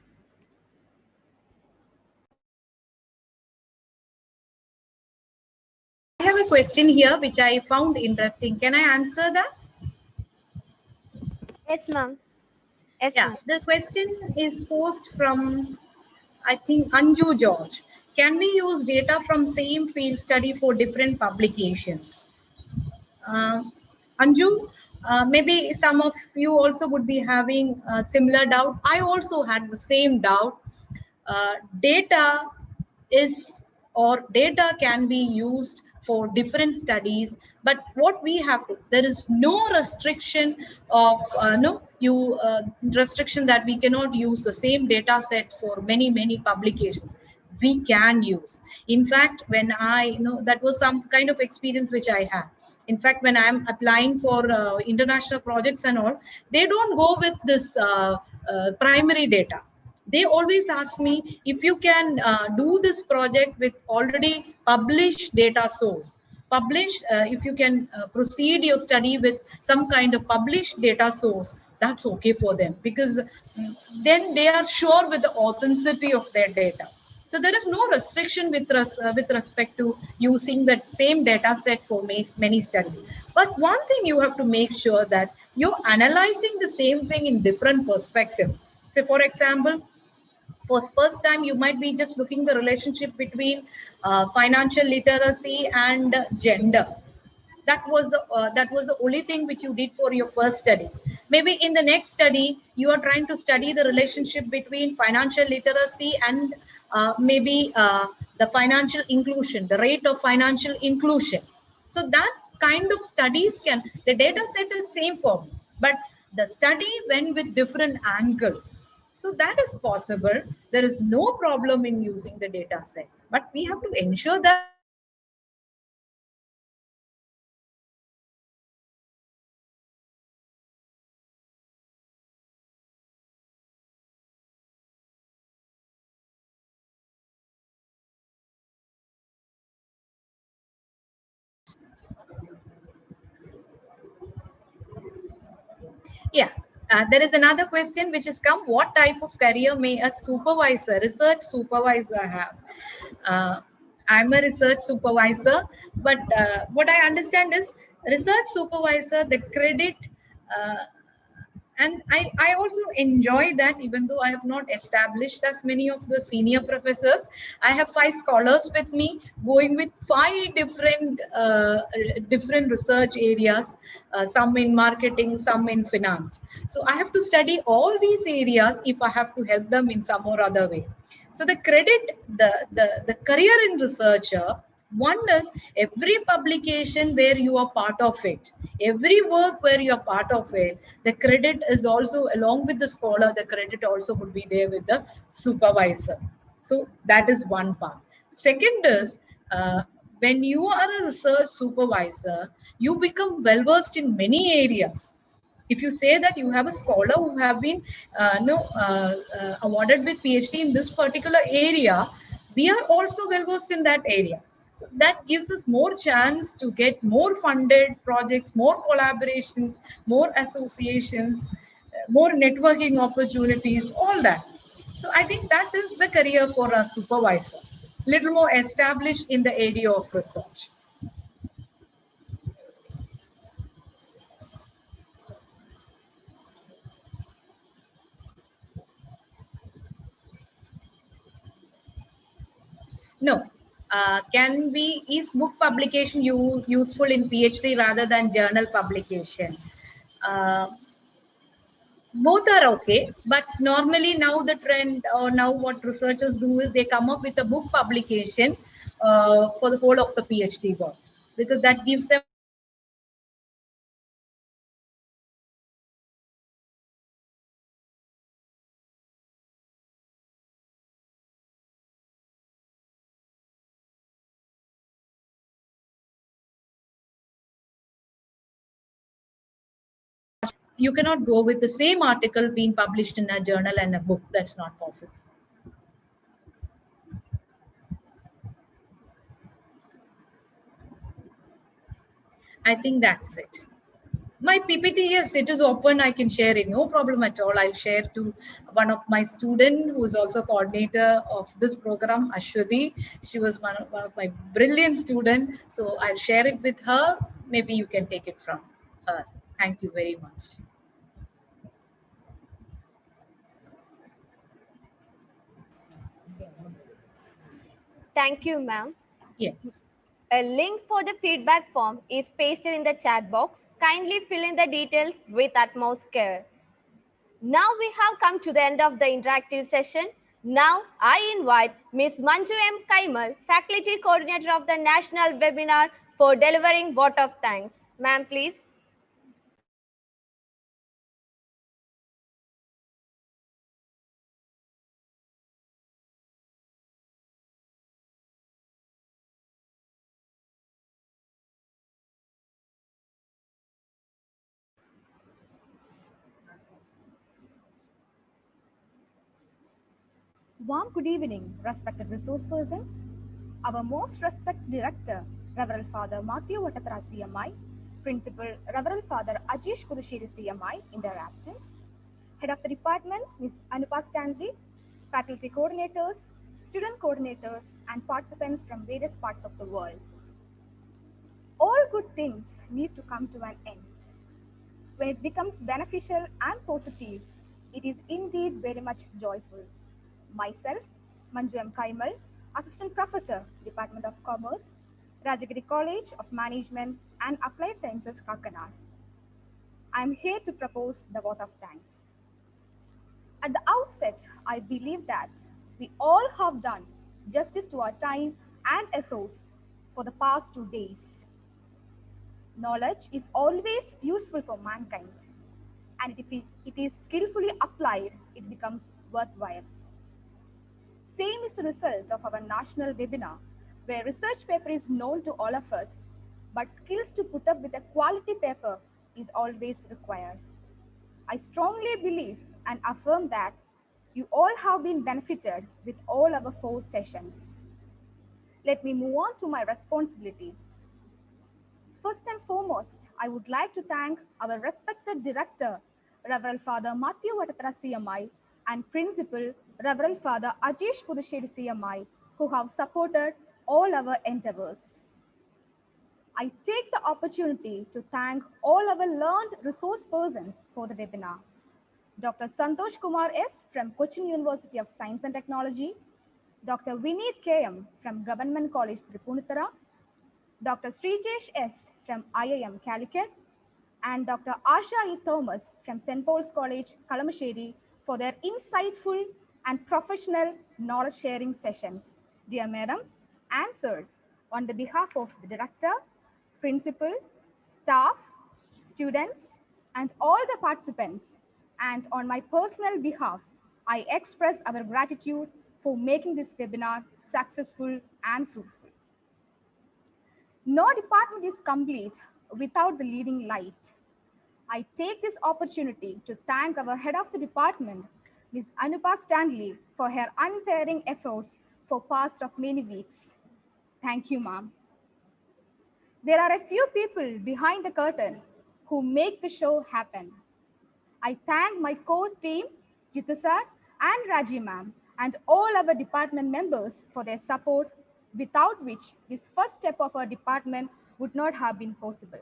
I have a question here which I found interesting. Can I answer that? Yes, ma'am. Yes, Yeah, ma'am. the question is posed from, I think, Anju George. Can we use data from same field study for different publications? Uh, Anju, maybe some of you also would be having a similar doubt. I also had the same doubt. Data is, or data can be used for different studies, but what we have to, there is no restriction of no you restriction that we cannot use the same data set for many publications. We can use. In fact, when I, that was some kind of experience which I had. In fact, when I'm applying for international projects and all, they don't go with this primary data. They always ask me if you can do this project with already published data source. Published, if you can proceed your study with some kind of published data source, that's okay for them, because then they are sure with the authenticity of their data. So there is no restriction with respect to using that same data set for many studies. But one thing you have to make sure that you're analyzing the same thing in different perspectives. Say, for example, for first time you might be just looking the relationship between financial literacy and gender. That was the only thing which you did for your first study. Maybe in the next study you are trying to study the relationship between financial literacy and maybe the financial inclusion, the rate of financial inclusion. So that kind of studies can, the data set is same form, but the study went with different angles. So that is possible. There is no problem in using the data set, but we have to ensure that yeah. There is another question which has come. What type of career may a supervisor, research supervisor have? Uh, I'm a research supervisor, but what I understand is research supervisor, the credit, uh, and I also enjoy that, even though I have not established as many of the senior professors. I have 5 scholars with me, going with 5 different research areas, some in marketing, some in finance. So I have to study all these areas if I have to help them in some or other way. So the credit, the career in researcher, one is every publication where you are part of it, every work where you are part of it, the credit is also, along with the scholar, the credit also would be there with the supervisor. So that is one part. Second is, when you are a research supervisor, you become well versed in many areas. If you say that you have a scholar who have been no awarded with PhD in this particular area, we are also well versed in that area. So that gives us more chance to get more funded projects, more collaborations, more associations, more networking opportunities, all that. So I think that is the career for a supervisor, little more established in the area of research. No. Can we, is book publication useful in PhD rather than journal publication? Uh, Both are okay, but normally now the trend, or now what researchers do is they come up with a book publication for the whole of the PhD work, because that gives them you cannot go with the same article being published in a journal and a book. That's not possible. I think that's it. My PPT, yes, it is open. I can share it, no problem at all. I'll share to one of my student who is also coordinator of this program, Ashwati. She was one of my brilliant student. So I'll share it with her. Maybe you can take it from her. Thank you very much. Thank you, ma'am. Yes. A link for the feedback form is pasted in the chat box. Kindly fill in the details with utmost care. Now we have come to the end of the interactive session. Now I invite Ms. Manju M. Kaimal, Faculty Coordinator of the National Webinar, for delivering vote of thanks. Ma'am, please. Warm good evening, respected resource persons. Our most respected director, Reverend Father Matthew Vatatara CMI, Principal Reverend Father Ajish Kurushiri CMI in their absence, Head of the Department Ms. Anupa Stanley, faculty coordinators, student coordinators, and participants from various parts of the world. All good things need to come to an end. When it becomes beneficial and positive, it is indeed very much joyful. Myself, Manju M. Kaimal, Assistant Professor, Department of Commerce, Rajagiri College of Management and Applied Sciences, Kakanad. I am here to propose the vote of thanks. At the outset, I believe that we all have done justice to our time and efforts for the past 2 days. Knowledge is always useful for mankind, and if it is skillfully applied, it becomes worthwhile. Same is the result of our national webinar, where research paper is known to all of us, but skills to put up with a quality paper is always required. I strongly believe and affirm that you all have been benefited with all our 4 sessions. Let me move on to my responsibilities. First and foremost, I would like to thank our respected director, Reverend Father Matthew Vatatara CMI, and Principal, Reverend Father Ajish Pudusheri CMI, who have supported all our endeavors. I take the opportunity to thank all our learned resource persons for the webinar. Dr. Santosh Kumar S. from Cochin University of Science and Technology, Dr. Vineet KM from Government College Tripunithara, Dr. Srijesh S. from IIM Calicut, and Dr. Asha E. Thomas from St. Paul's College, Kalamasheri, for their insightful and professional knowledge sharing sessions. Dear Madam and Sirs, on the behalf of the Director, Principal, staff, students, and all the participants, and on my personal behalf, I express our gratitude for making this webinar successful and fruitful. No department is complete without the leading light. I take this opportunity to thank our head of the department, Ms. Anupa Stanley, for her untiring efforts for past of many weeks. Thank you, ma'am. There are a few people behind the curtain who make the show happen. I thank my core team, Jitu sir and Raji ma'am, and all our department members for their support, without which this first step of our department would not have been possible.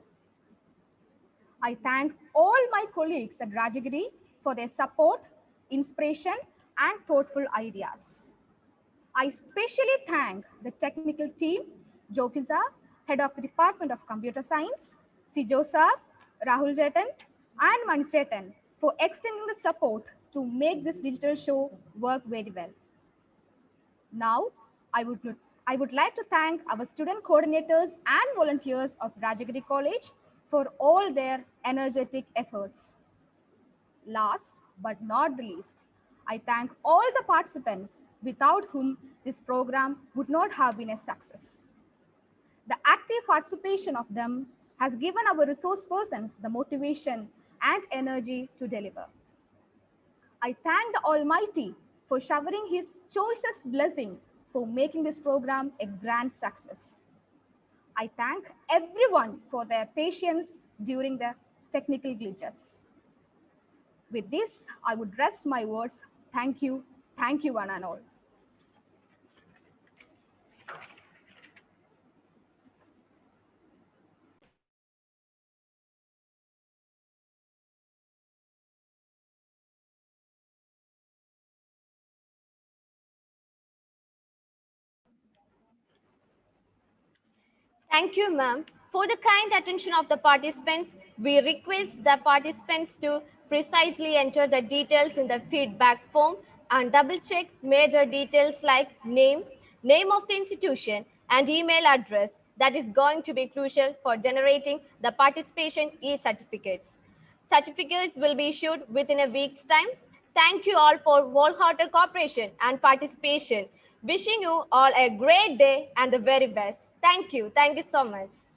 I thank all my colleagues at Rajagiri for their support, inspiration, and thoughtful ideas. I especially thank the technical team, Jokisa, Head of the Department of Computer Science, Sijo sir, Rahul Jetan, and Manichetan for extending the support to make this digital show work very well. Now, I would like to thank our student coordinators and volunteers of Rajagiri College for all their energetic efforts. Last but not the least, I thank all the participants without whom this program would not have been a success. The active participation of them has given our resource persons the motivation and energy to deliver. I thank the Almighty for showering His choicest blessing for making this program a grand success. I thank everyone for their patience during the technical glitches. With this, I would rest my words. Thank you one and all. Thank you, ma'am. For the kind attention of the participants, we request the participants to precisely enter the details in the feedback form and double check major details like name, name of the institution, and email address that is going to be crucial for generating the participation e-certificates. Certificates will be issued within a week's time. Thank you all for wholehearted cooperation and participation. Wishing you all a great day and the very best. Thank you. Thank you so much.